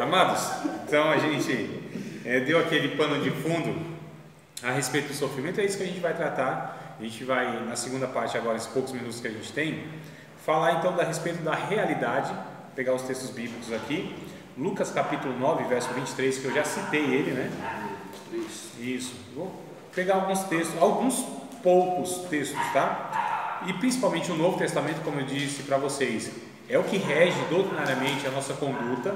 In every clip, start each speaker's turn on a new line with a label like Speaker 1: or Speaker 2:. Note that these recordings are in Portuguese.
Speaker 1: Amados, então a gente deu aquele pano de fundo a respeito do sofrimento, é isso que a gente vai tratar. A gente vai, na segunda parte agora, esses poucos minutos que a gente tem, falar então a respeito da realidade, pegar os textos bíblicos aqui, Lucas capítulo 9, verso 23, que eu já citei ele, né? Isso, vou pegar alguns textos, alguns poucos textos, tá? E principalmente o Novo Testamento, como eu disse para vocês, é o que rege doutrinariamente a nossa conduta,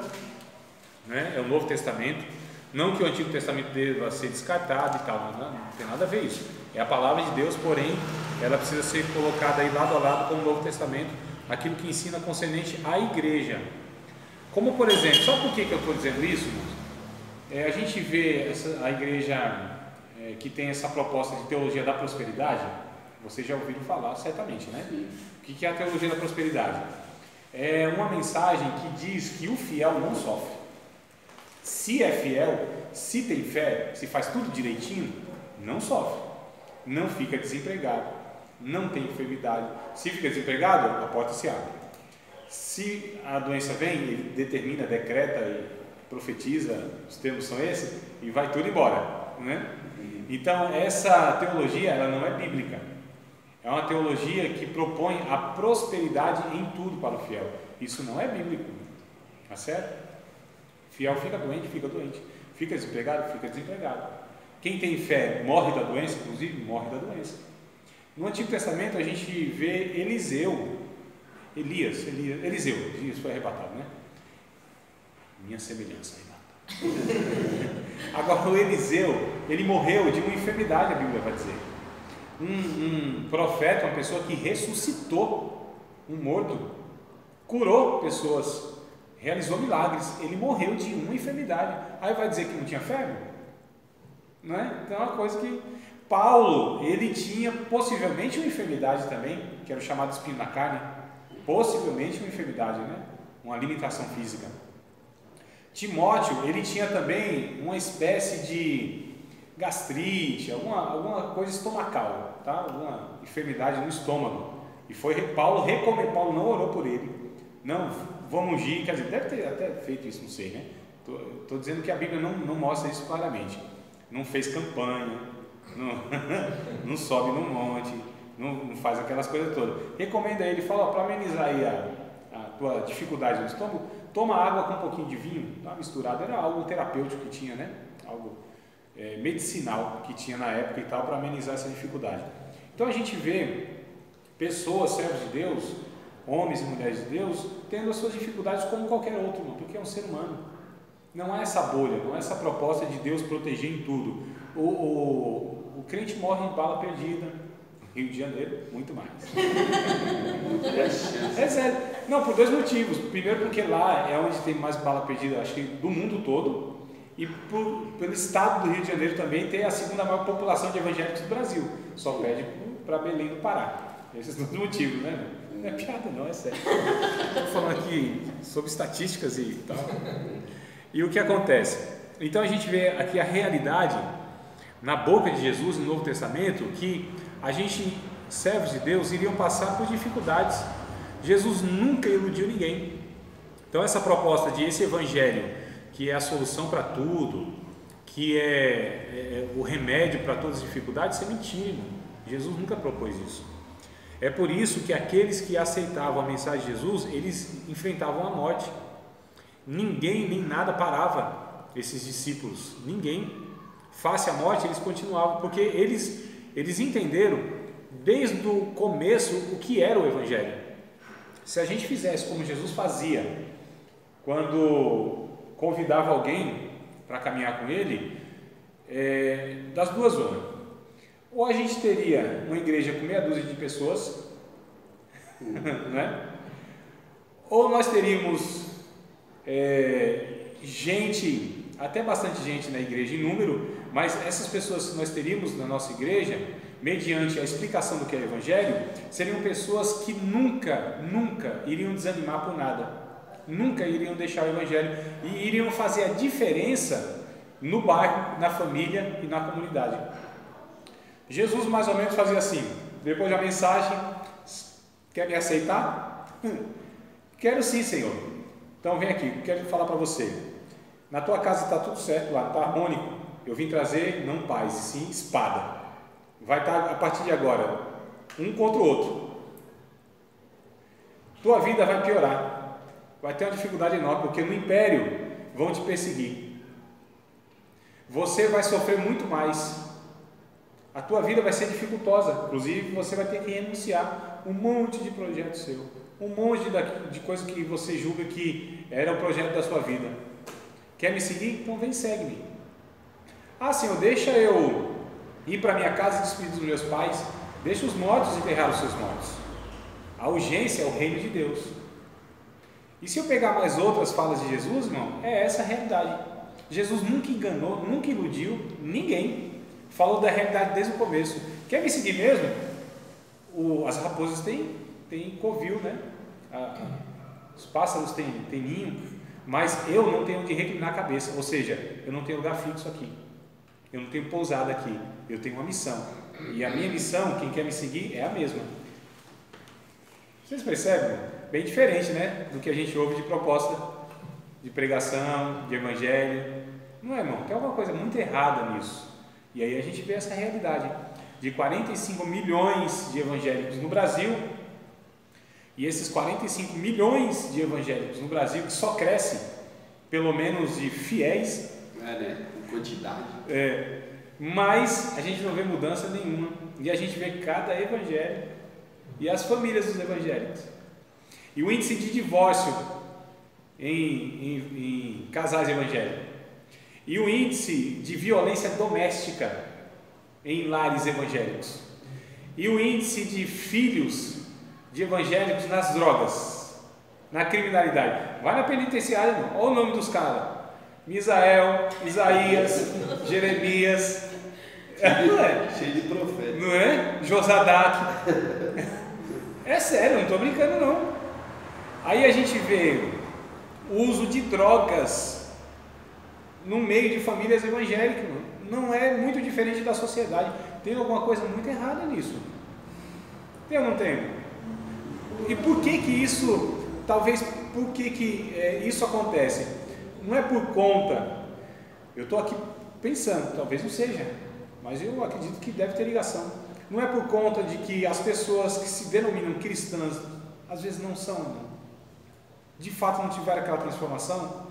Speaker 1: né? É o Novo Testamento, não que o Antigo Testamento deva ser descartado e tal, não tem nada a ver isso, é a palavra de Deus, porém ela precisa ser colocada aí lado a lado com o Novo Testamento, aquilo que ensina concernente à igreja. Como por exemplo, sabe por que eu estou dizendo isso? A gente vê a igreja que tem essa proposta de teologia da prosperidade, vocês já ouviram falar certamente, né? O que é a teologia da prosperidade? É uma mensagem que diz que o fiel não sofre. Se é fiel, se tem fé, se faz tudo direitinho, não sofre, não fica desempregado, não tem enfermidade. Se fica desempregado, a porta se abre. Se a doença vem, ele determina, decreta e profetiza, os termos são esses, e vai tudo embora, né? Então essa teologia, ela não é bíblica, é uma teologia que propõe a prosperidade em tudo para o fiel. Isso não é bíblico, tá certo? Fiel fica doente, fica desempregado, fica desempregado. Quem tem fé morre da doença, inclusive morre da doença. No Antigo Testamento a gente vê Elias foi arrebatado, né? Minha semelhança, Renato. Agora o Eliseu, ele morreu de uma enfermidade, a Bíblia vai dizer. Um profeta, uma pessoa que ressuscitou um morto, curou pessoas, realizou milagres, ele morreu de uma enfermidade. Aí vai dizer que não tinha febre? Não é? Então é uma coisa que Paulo, ele tinha possivelmente uma enfermidade também, que era o chamado espinho na carne, possivelmente uma enfermidade, né? Uma limitação física. Timóteo, ele tinha também uma espécie de gastrite, alguma coisa estomacal, tá? Alguma enfermidade no estômago. E Paulo não orou por ele, não, vamos ungir, quer dizer, deve ter até feito isso, não sei, né? Estou dizendo que a Bíblia não mostra isso claramente. Não fez campanha, não sobe no monte, não faz aquelas coisas todas. Recomenda ele, fala, para amenizar aí a tua dificuldade no estômago, toma água com um pouquinho de vinho, dá uma misturada, era algo terapêutico que tinha, né? Algo medicinal que tinha na época e tal, para amenizar essa dificuldade. Então a gente vê pessoas, servos de Deus, homens e mulheres de Deus, tendo as suas dificuldades como qualquer outro, porque é um ser humano. Não há essa bolha, não há essa proposta de Deus proteger em tudo. O crente morre em bala perdida, Rio de Janeiro, muito mais. É sério. Não, por dois motivos. Primeiro porque lá é onde tem mais bala perdida, acho que do mundo todo, e pelo estado do Rio de Janeiro também tem a segunda maior população de evangélicos do Brasil. Só perde para Belém do Pará. Esses são os motivos, né? Não é piada não, é sério. Estou falando aqui sobre estatísticas e tal. E o que acontece? Então a gente vê aqui a realidade na boca de Jesus no Novo Testamento, que a gente, servos de Deus, iriam passar por dificuldades. Jesus nunca iludiu ninguém. Então essa proposta de esse evangelho, que é a solução para tudo, que é o remédio para todas as dificuldades, isso é mentira, irmão. Jesus nunca propôs isso. É por isso que aqueles que aceitavam a mensagem de Jesus, eles enfrentavam a morte. Ninguém nem nada parava esses discípulos, ninguém. Face à morte eles continuavam, porque eles entenderam desde o começo o que era o evangelho. Se a gente fizesse como Jesus fazia quando convidava alguém para caminhar com ele, das duas uma, ou a gente teria uma igreja com meia dúzia de pessoas, né? Ou nós teríamos gente, até bastante gente na igreja em número, mas essas pessoas que nós teríamos na nossa igreja, mediante a explicação do que é o evangelho, seriam pessoas que nunca iriam desanimar por nada, nunca iriam deixar o evangelho e iriam fazer a diferença no bairro, na família e na comunidade. Jesus mais ou menos fazia assim, depois da mensagem: quer me aceitar? Quero sim, Senhor. Então vem aqui, quero falar para você. Na tua casa está tudo certo lá, está harmônico. Eu vim trazer não paz, e sim espada. Vai estar a partir de agora um contra o outro. Tua vida vai piorar. Vai ter uma dificuldade enorme, porque no império vão te perseguir. Você vai sofrer muito mais. A tua vida vai ser dificultosa. Inclusive, você vai ter que renunciar um monte de projeto seu. Um monte de coisa que você julga que era o projeto da sua vida. Quer me seguir? Então vem, segue-me. Ah, Senhor, deixa eu ir para minha casa e despedir dos meus pais. Deixa os mortos enterrar os seus mortos. A urgência é o reino de Deus. E se eu pegar mais outras falas de Jesus, irmão, é essa a realidade. Jesus nunca enganou, nunca iludiu ninguém. Falou da realidade desde o começo. Quer me seguir mesmo? As raposas têm covil, né? Os pássaros têm ninho, mas eu não tenho onde reclinar a cabeça, ou seja, eu não tenho lugar fixo aqui. Eu não tenho pousada aqui. Eu tenho uma missão. E a minha missão, quem quer me seguir, é a mesma. Vocês percebem? Bem diferente, né? Do que a gente ouve de proposta de pregação, de evangelho. Não é, irmão? Tem alguma coisa muito errada nisso. E aí a gente vê essa realidade de 45 milhões de evangélicos no Brasil. E esses 45 milhões de evangélicos no Brasil, que só crescem, pelo menos de fiéis.
Speaker 2: Né? Em quantidade.
Speaker 1: Mas a gente não vê mudança nenhuma. E a gente vê cada evangelho e as famílias dos evangélicos. E o índice de divórcio em casais evangélicos. E o índice de violência doméstica em lares evangélicos. E o índice de filhos de evangélicos nas drogas, na criminalidade. Vai na penitenciária, irmão. Olha o nome dos caras: Misael, Isaías, Jeremias. Não é?
Speaker 2: Cheio de profeta.
Speaker 1: Não é? Josadaque. É sério, não estou brincando não. Aí a gente vê o uso de drogas no meio de famílias evangélicas. Não é muito diferente da sociedade. Tem alguma coisa muito errada nisso. Tem ou não tem? E por que isso, talvez, por que isso acontece? Não é por conta, eu estou aqui pensando, talvez não seja, mas eu acredito que deve ter ligação. Não é por conta de que as pessoas que se denominam cristãs, às vezes não são, de fato não tiveram aquela transformação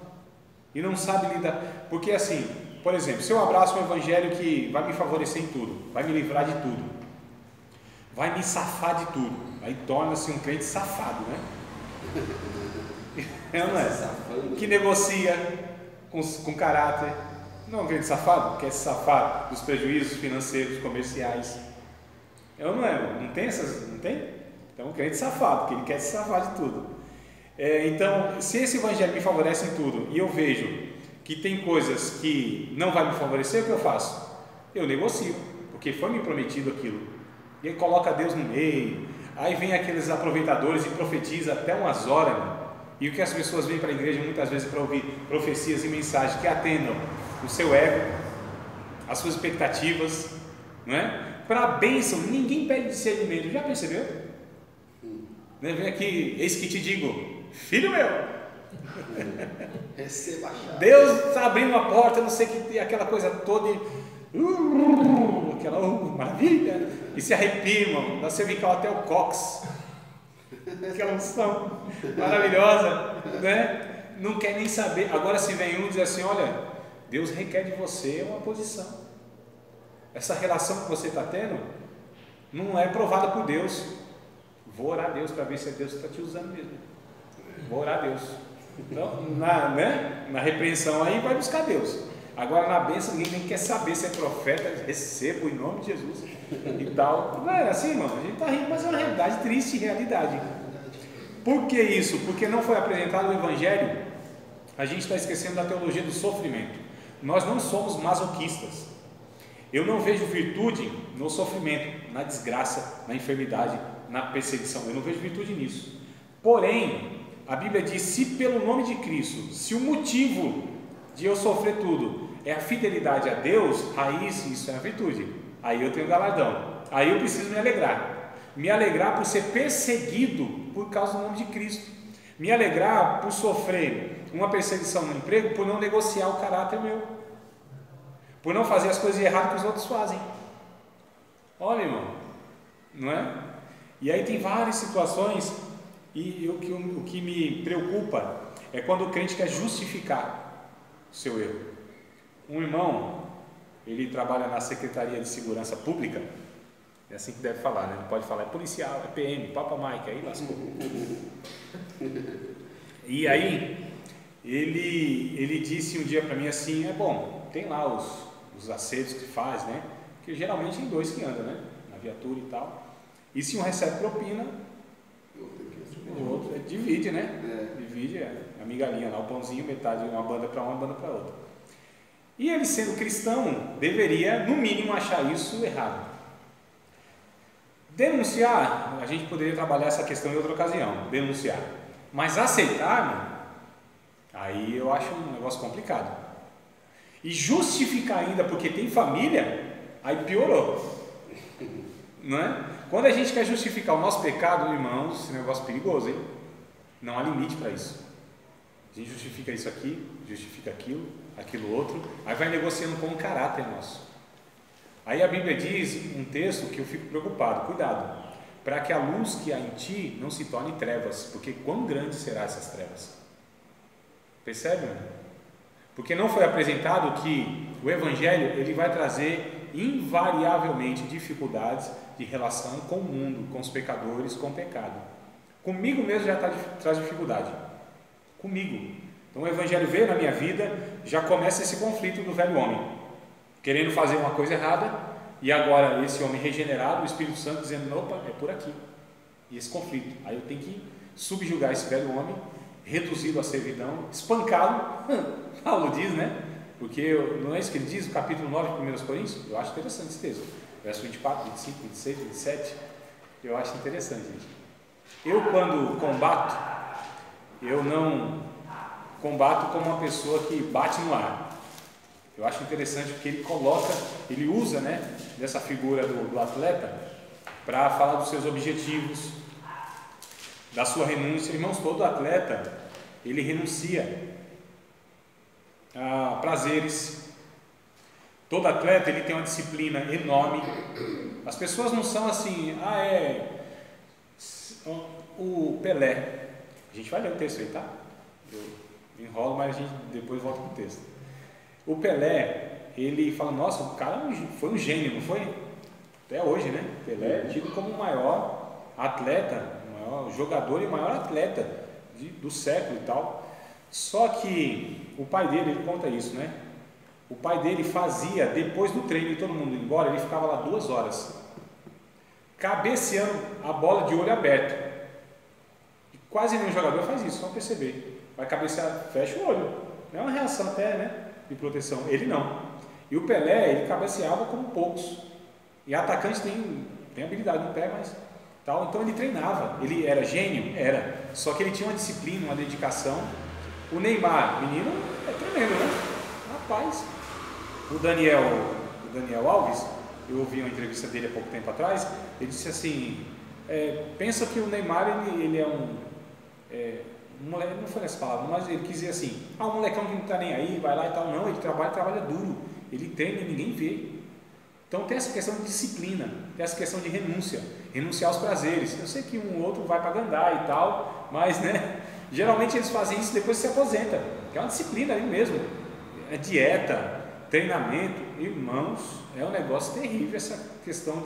Speaker 1: e não sabem lidar. Porque assim, por exemplo, se eu abraço um evangelho que vai me favorecer em tudo, vai me livrar de tudo, vai me safar de tudo, aí torna-se um crente safado, né? Não é? Que negocia com caráter. Não é um crente safado? Quer se safar dos prejuízos financeiros, comerciais. Não é? Não tem essas? Não tem? Então, um crente safado, porque ele quer se safar de tudo. Então, se esse evangelho me favorece em tudo e eu vejo que tem coisas que não vai me favorecer, o que eu faço? Eu negocio, porque foi me prometido aquilo. E ele coloca Deus no meio. Aí vem aqueles aproveitadores e profetiza até umas horas, né? E o que as pessoas vêm para a igreja muitas vezes para ouvir profecias e mensagens que atendam o seu ego, as suas expectativas, não é? Para a bênção, ninguém pede discernimento, já percebeu? Né? Vem aqui, eis que te digo, filho meu,
Speaker 2: receba a chave.
Speaker 1: Deus está abrindo uma porta, não sei o que, aquela coisa toda, aquela maravilha, e se arrepia, irmão, da cervical até o cox, aquela unção maravilhosa, né? Não quer nem saber. Agora, se vem um e diz assim: olha, Deus requer de você uma posição. Essa relação que você está tendo não é provada por Deus. Vou orar a Deus para ver se é Deus que está te usando mesmo. Vou orar a Deus. Então, na repreensão aí vai buscar Deus. Agora na bênção ninguém nem quer saber se é profeta. Recebo em nome de Jesus e tal. Não é assim, irmão. A gente está rindo, mas é uma realidade triste, realidade. Por que isso? Porque não foi apresentado o evangelho. A gente está esquecendo da teologia do sofrimento. Nós não somos masoquistas. Eu não vejo virtude no sofrimento, na desgraça, na enfermidade, na perseguição. Eu não vejo virtude nisso. Porém, a Bíblia diz: se pelo nome de Cristo, se o motivo de eu sofrer tudo é a fidelidade a Deus, aí isso é a virtude. Aí eu tenho galardão. Aí eu preciso me alegrar. Me alegrar por ser perseguido por causa do nome de Cristo. Me alegrar por sofrer uma perseguição no emprego, por não negociar o caráter meu, por não fazer as coisas erradas que os outros fazem. Olha, irmão, não é? E aí tem várias situações, e o que me preocupa é quando o crente quer justificar o seu erro. Um irmão, ele trabalha na Secretaria de Segurança Pública, é assim que deve falar, né? Não pode falar, é policial, é PM, Papa Mike, aí lascou. E aí, ele disse um dia para mim assim, bom, tem lá os acertos que faz, né? Que geralmente tem dois que andam, né? Na viatura e tal. E se um recebe propina, o outro divide, né? Divide a migalhinha lá, o pãozinho, metade uma banda para uma banda para outra. E ele, sendo cristão, deveria, no mínimo, achar isso errado. Denunciar, a gente poderia trabalhar essa questão em outra ocasião, denunciar. Mas aceitar, aí eu acho um negócio complicado. E justificar ainda porque tem família, aí piorou. Não é? Quando a gente quer justificar o nosso pecado, irmãos, esse negócio é perigoso, hein? Não há limite para isso. A gente justifica isso aqui, justifica aquilo outro, aí vai negociando com um caráter nosso. Aí a Bíblia diz um texto que eu fico preocupado, cuidado, para que a luz que há em ti não se torne trevas, porque quão grande serão essas trevas? Percebe? Porque não foi apresentado que o Evangelho ele vai trazer invariavelmente dificuldades de relação com o mundo, com os pecadores, com o pecado. Comigo mesmo já traz dificuldade. Comigo. Então o Evangelho veio na minha vida, já começa esse conflito do velho homem, querendo fazer uma coisa errada, e agora esse homem regenerado, o Espírito Santo dizendo, opa, é por aqui. E esse conflito. Aí eu tenho que subjugar esse velho homem, reduzi-lo à servidão, espancá-lo, Paulo diz, né? Porque não é isso que ele diz, no capítulo 9 de 1 Coríntios? Eu acho interessante esse texto. Verso 24, 25, 26, 27. Eu acho interessante, gente. Eu, quando combato, eu não combato como uma pessoa que bate no ar. Eu acho interessante porque ele usa, né, dessa figura do atleta para falar dos seus objetivos, da sua renúncia. Irmãos, todo atleta, ele renuncia a prazeres. Todo atleta, ele tem uma disciplina enorme. As pessoas não são assim, o Pelé. A gente vai ler o texto aí, tá? Eu enrolo, mas a gente depois volta pro texto. O Pelé, ele fala, nossa, o cara foi um gênio, não foi? Até hoje, né? Pelé é tido como o maior atleta, o maior jogador e o maior atleta do século e tal. Só que o pai dele, ele conta isso, né? O pai dele fazia, depois do treino e todo mundo indo embora, ele ficava lá 2 horas, cabeceando a bola de olho aberto. E quase nenhum jogador faz isso, só perceber. Vai cabecear, fecha o olho. É uma reação até, né? De proteção. Ele não. E o Pelé, ele cabeceava como poucos. E atacante tem habilidade no pé, mas tal. Então ele treinava. Ele era gênio? Era. Só que ele tinha uma disciplina, uma dedicação. O Neymar, menino, é tremendo, né? Rapaz. O Daniel Alves, eu ouvi uma entrevista dele há pouco tempo atrás. Ele disse assim: pensa que o Neymar ele é um moleque, não foi nessa palavra, mas ele quis dizer assim, um molecão que não está nem aí, vai lá e tal. Não, ele trabalha duro, ele treina e ninguém vê. Então tem essa questão de disciplina, tem essa questão de renunciar aos prazeres. Eu sei que um ou outro vai para Gandá e tal, mas né, geralmente eles fazem isso depois que se aposenta, que é uma disciplina ali mesmo, é dieta, treinamento. Irmãos, é um negócio terrível essa questão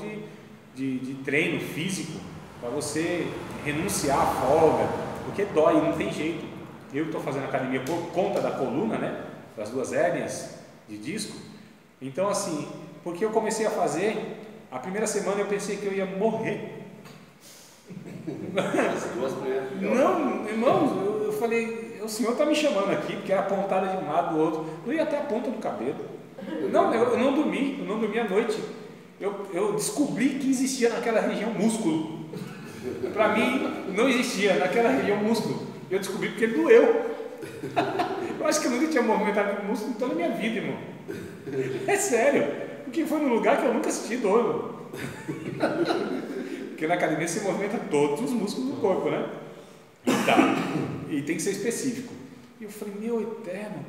Speaker 1: de treino físico, para você renunciar à folga, porque dói, não tem jeito. Eu estou fazendo academia por conta da coluna, né, das 2 hérnias de disco. Então assim, porque eu comecei a fazer, a primeira semana eu pensei que eu ia morrer. Não, irmãos, eu falei, o senhor está me chamando aqui, porque era pontada de um lado do outro, eu ia até a ponta do cabelo. Não, eu não dormi à noite. Eu descobri que existia naquela região músculo. Para mim não existia naquela região músculo. Eu descobri porque ele doeu. Eu acho que eu nunca tinha movimentado músculo em toda a minha vida, irmão. É sério, porque foi num lugar que eu nunca senti dor. Porque na academia se movimenta todos os músculos do corpo, né? Tá. E tem que ser específico. E eu falei, meu eterno.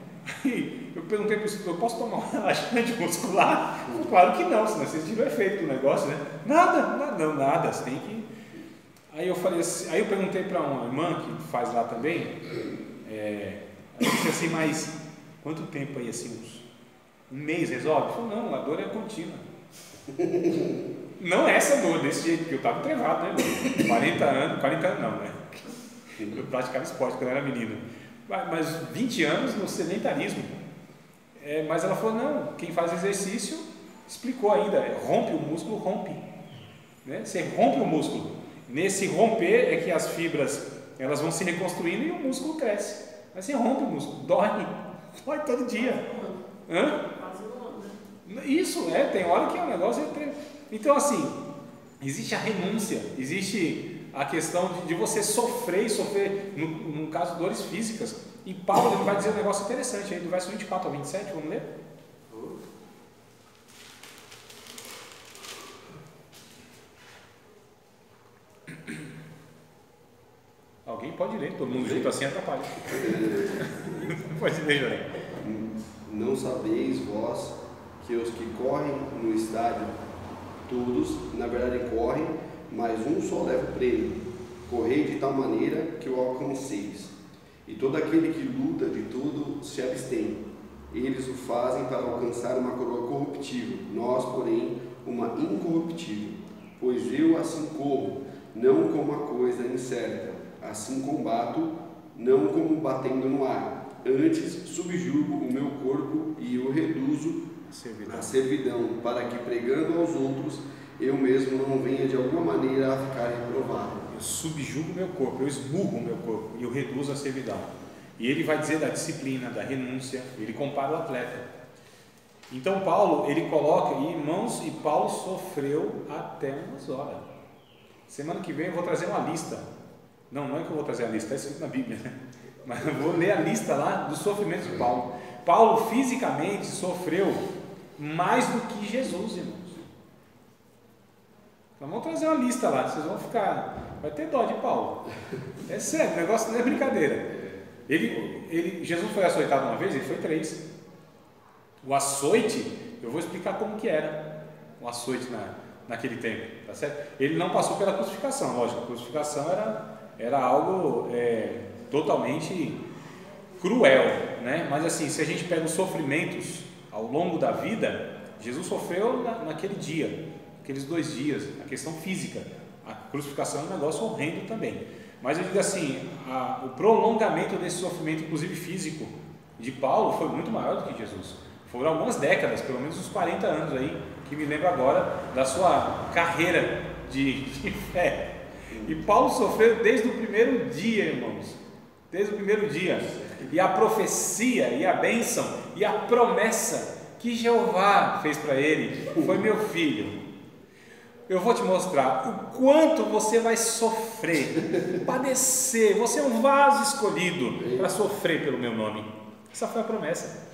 Speaker 1: Aí eu perguntei para o instrutor, eu posso tomar um relaxante muscular? Falei, claro que não, senão vocês tiram o efeito do negócio, né? Nada, você tem que... Aí eu falei assim, aí eu perguntei para uma irmã que faz lá também, eu disse assim, mas quanto tempo aí, assim, um mês resolve? Falei, não, a dor é contínua. Não é essa dor desse jeito, porque eu estava trevado, né? 40 anos não, né? Eu praticava esporte quando eu era menino. Mas 20 anos no sedentarismo. Mas ela falou, não, quem faz exercício, explicou ainda, rompe o músculo, rompe. Né? Você rompe o músculo. Nesse romper é que as fibras elas vão se reconstruindo e o músculo cresce. Mas você rompe o músculo, dói todo dia. Hã? Isso, tem hora que é um negócio... Então assim, existe a renúncia, existe a questão de você sofrer, no caso, dores físicas. E Paulo ele vai dizer um negócio interessante aí, do verso 24 ao 27, vamos ler? Alguém pode ler, todo mundo junto assim atrapalha. Pode ler, Joré.
Speaker 2: Não sabeis vós que os que correm no estádio, todos, na verdade, correm, mas um só leva o prêmio. Correi de tal maneira que o alcanceis. E todo aquele que luta de tudo se abstém. Eles o fazem para alcançar uma coroa corruptível, nós, porém, uma incorruptível. Pois eu assim corro, não como uma coisa incerta, assim combato, não como batendo no ar. Antes subjugo o meu corpo e o reduzo à servidão, para que pregando aos outros, eu mesmo não venha de alguma maneira a ficar reprovado.
Speaker 1: Eu subjugo o meu corpo, eu esmurro o meu corpo e eu reduzo à servidão. E ele vai dizer da disciplina, da renúncia, ele compara o atleta. Então Paulo, ele coloca, irmãos, e Paulo sofreu até umas horas. Semana que vem eu vou trazer uma lista. Não é que eu vou trazer a lista, está escrito na Bíblia, né? Mas eu vou ler a lista lá dos sofrimentos de Paulo. Paulo fisicamente sofreu mais do que Jesus, irmãos. Então vamos trazer uma lista lá, vocês vão ficar, vai ter dó de Paulo. É sério, o negócio não é brincadeira. Jesus foi açoitado uma vez, ele foi 3. O açoite, eu vou explicar como que era o açoite naquele tempo, tá certo? Ele não passou pela crucificação, lógico, a crucificação era algo totalmente cruel, né? Mas assim, se a gente pega os sofrimentos ao longo da vida, Jesus sofreu naquele dia, aqueles 2 dias, a questão física. A crucificação é um negócio horrendo também. Mas eu digo assim, o prolongamento desse sofrimento, inclusive físico, de Paulo foi muito maior do que Jesus. Foram algumas décadas, pelo menos uns 40 anos aí, que me lembro agora da sua carreira de fé. E Paulo sofreu desde o primeiro dia, irmãos. Desde o primeiro dia. E a profecia, e a bênção, e a promessa que Jeová fez para ele foi: meu filho, eu vou te mostrar o quanto você vai sofrer, padecer. Você é um vaso escolhido para sofrer pelo meu nome. Essa foi a promessa.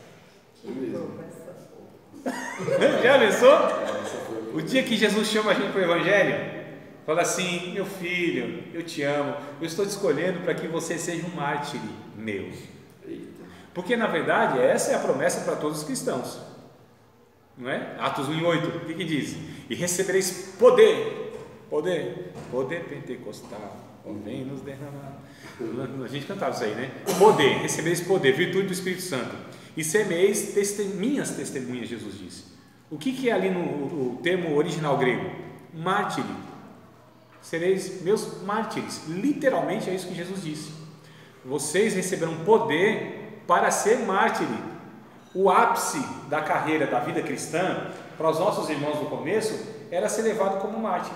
Speaker 1: Já pensou? O dia que Jesus chama a gente para o Evangelho, fala assim: meu filho, eu te amo, eu estou te escolhendo para que você seja um mártir meu. Porque na verdade essa é a promessa para todos os cristãos, não é? Atos 1:8, o que diz? E recebereis poder pentecostal, vem nos derramar. A gente cantava isso aí, né? Poder, recebereis poder, virtude do Espírito Santo, e semeis minhas testemunhas, Jesus disse. O que é ali no termo original grego? Mártir. Sereis meus mártires. Literalmente é isso que Jesus disse. Vocês receberão poder para ser mártir. O ápice da carreira, da vida cristã, para os nossos irmãos do começo, era ser levado como mártir.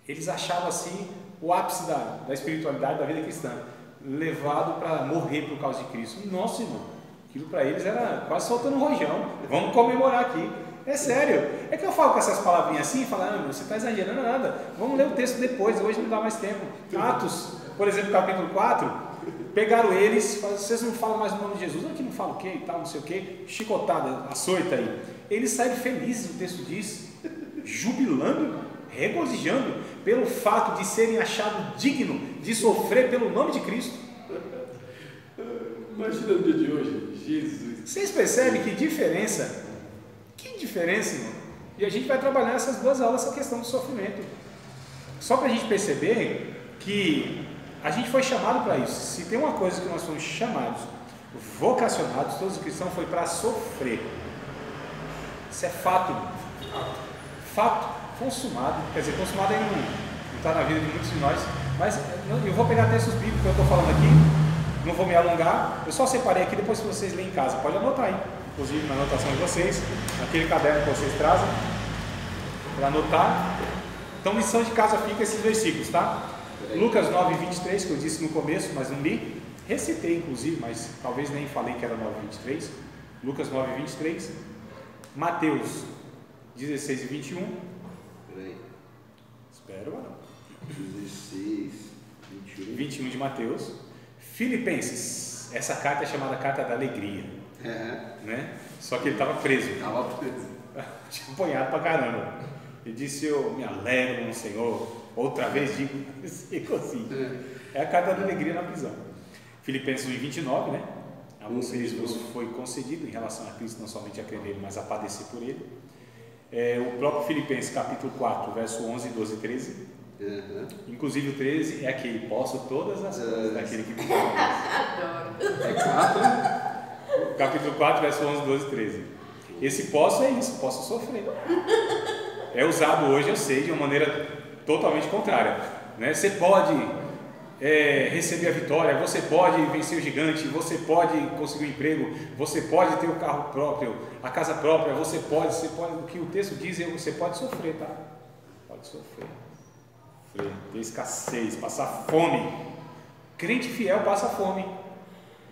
Speaker 1: Eles achavam assim o ápice da espiritualidade, da vida cristã, levado para morrer por causa de Cristo. E nossa, irmão, aquilo para eles era quase soltando um rojão. Vamos comemorar aqui. É sério. É que eu falo com essas palavrinhas assim e falo: ah, você está exagerando nada. Vamos ler o texto depois, hoje não dá mais tempo. Atos, por exemplo, capítulo 4, pegaram eles, vocês não falam mais o nome de Jesus, aqui não fala o que e tal, não sei o que, chicotada, açoita aí. Eles saíram felizes, o texto diz, jubilando, regozijando pelo fato de serem achados dignos de sofrer pelo nome de Cristo.
Speaker 2: Imagina o dia de hoje, Jesus.
Speaker 1: Vocês percebem que diferença? Que diferença, irmão? E a gente vai trabalhar essas duas aulas, essa questão do sofrimento. Só para a gente perceber que a gente foi chamado para isso. Se tem uma coisa que nós fomos chamados, vocacionados, todos os cristãos, foi para sofrer. Isso é fato. Fato consumado. Quer dizer, consumado ainda não está na vida de muitos de nós. Mas eu vou pegar textos bíblicos que eu estou falando aqui. Não vou me alongar. Eu só separei aqui, depois que vocês lerem em casa. Pode anotar aí. Inclusive na anotação de vocês. Naquele caderno que vocês trazem. Para anotar. Então, lição de casa fica esses versículos, tá? Lucas 9, 23, que eu disse no começo, mas não li. Recitei, inclusive, mas talvez nem falei que era 9, 23. Lucas 9, 23. Mateus 16 e 21.
Speaker 2: Peraí.
Speaker 1: Espera, mano.
Speaker 2: 16, 21.
Speaker 1: 21 de Mateus. Filipenses. Essa carta é chamada Carta da Alegria. Né? Só que ele estava preso.
Speaker 2: Estava preso.
Speaker 1: Tinha apanhado pra caramba. Ele disse: eu me alegro no Senhor. Outra vez digo assim. É a carta da alegria na prisão. Filipenses 1, 29, né? A vocês vos foi concedido em relação a Cristo, não somente a crer nele, mas a padecer por ele. O próprio Filipenses, capítulo 4, verso 11, 12 e 13. Inclusive o 13 é aquele: posso todas as coisas daquele que me fortalece.
Speaker 2: É 4.
Speaker 1: Capítulo 4, verso 11, 12 e 13. Esse posso é isso, posso sofrer. É usado hoje, eu sei, de uma maneira totalmente contrária, né? Você pode receber a vitória, você pode vencer o gigante, você pode conseguir um emprego, você pode ter o carro próprio, a casa própria, você pode, o que o texto diz é que você pode sofrer, tá? Pode sofrer, ter escassez, passar fome. Crente fiel passa fome.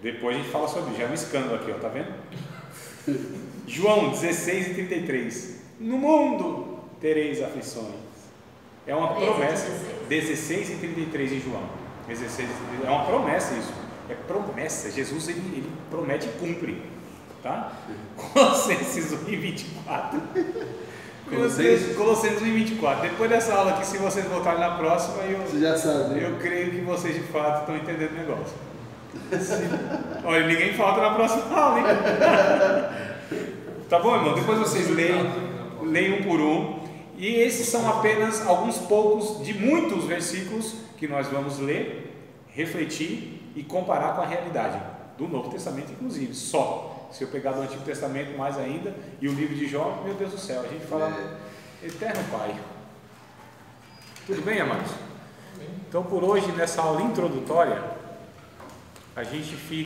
Speaker 1: Depois a gente fala sobre isso, já é um escândalo aqui, ó, tá vendo? João 16 e 33. No mundo tereis aflições. É uma promessa. 16 e 33 em João. 16 e 33. É uma promessa isso. É promessa. Jesus ele promete e cumpre. Tá? Colossenses 1 e 24. Colossenses 1 e 24. Depois dessa aula aqui, se vocês voltarem na próxima,
Speaker 2: você já sabe.
Speaker 1: Eu creio que vocês de fato estão entendendo o negócio. Olha, ninguém falta na próxima aula, hein? Tá bom, irmão? Depois vocês leem um por um. E esses são apenas alguns poucos de muitos versículos que nós vamos ler, refletir e comparar com a realidade do Novo Testamento, inclusive. Só se eu pegar do Antigo Testamento mais ainda e o livro de Jó, meu Deus do céu, a gente fala Eterno Pai. Tudo bem, amados? Então, por hoje, nessa aula introdutória, a gente fica